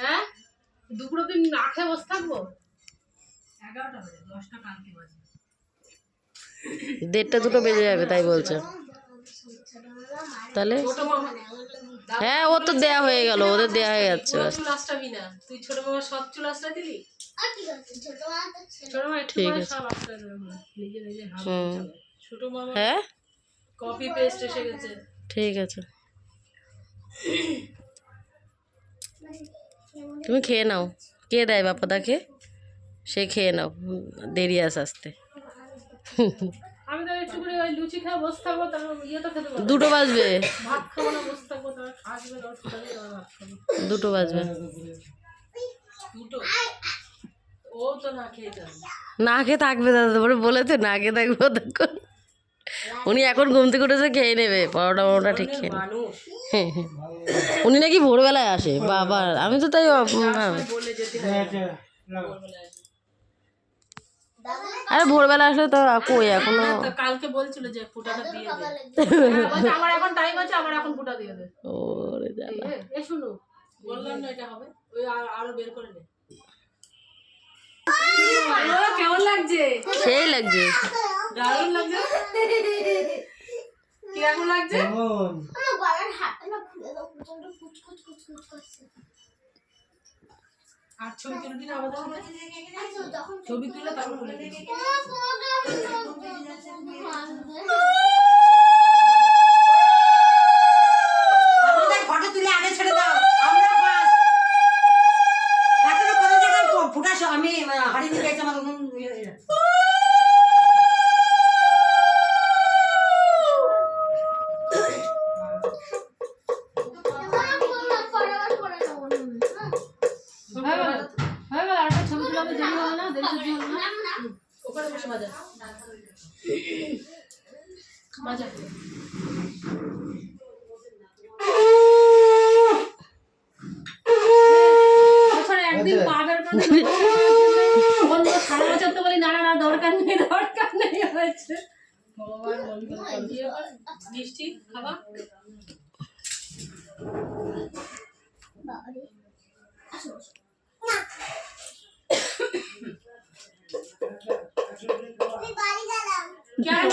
হ্যাঁ দুপুরের দিন না খেয়ে বসে থাকবো 11টা বাজে 10টা কালকে বাজে 1:30 2টো বেজে যাবে তাই বলছে তাহলে হ্যাঁ ও তো দেয়া হয়ে গেল ওদের দেয়া হয়ে যাচ্ছে চুল আসটাবি না তুই ছোট মামা সব চুল আসটা দিলি ছোট মামা একটু করে সব আসটা নিজে নিজে ছোট মামা হ্যাঁ কপি পেস্ট এসে গেছে ঠিক আছে তুমি খেয়ে নাও কে দেয় বাপাদাকে সে খেয়ে নাও দেরি আসতে আমি তো একটু করে ওই লুচি খেয়ে বসে থাকবো তারপর ইয়ে তো খেতে পারবো 2টো বাজবে ভাত খাবো না বসে থাকবো তারপর আসবে ভাত খাবো 2টো বাজবে 2টো ও তো না খেয়ে যাবে না খেয়ে থাকবে দাদা তোমার বলেছে না খেয়ে থাকবে তখন উনি এখন ঘুম থেকে উঠেছে খেয়ে নেবে পরোটা ঠিক খেয়ে নেবে মানুষ উনি নাকি ভোরবেলায় আসে বাবা আমি তো তাই বলে যেতে হবে আরে ভোরবেলা আসলে তো কই এখনো কালকে বলছিল যে ফুটাটা দিয়ে দে আমার এখন টাইম আছে আমার এখন ফুটা দিয়ে দে ওরে জ্বালা এ শুনো বললাম না এটা হবে ওই আরো বের করে নে কেমন লাগছে সেই লাগছে দারুণ লাগছে কিরকম লাগছে কেমন আমার গলার হাতটা না খুলে দাও প্রচন্ড কুচকুচ কুচকুচ করছে আর ছবি তুলে দিন আমাদের সাথে যখন ছবি তুলে তারপর বলে দিন আমাদের ফটো তুলে আগে ছেড়ে দাও আমরা ফার্স্ট এখনো কত জায়গায় ফুটা আমি হাড়ি দিয়ে গেছি আমার ছবি তুলে আমি দেরি হবে না দেরি হবে না ওখানে বসে বাজা বাজা একদিন পাগল করে সারা বছর তো বলি না না দরকার নেই হয়েছে ভগবান মিষ্টি খাবা কেন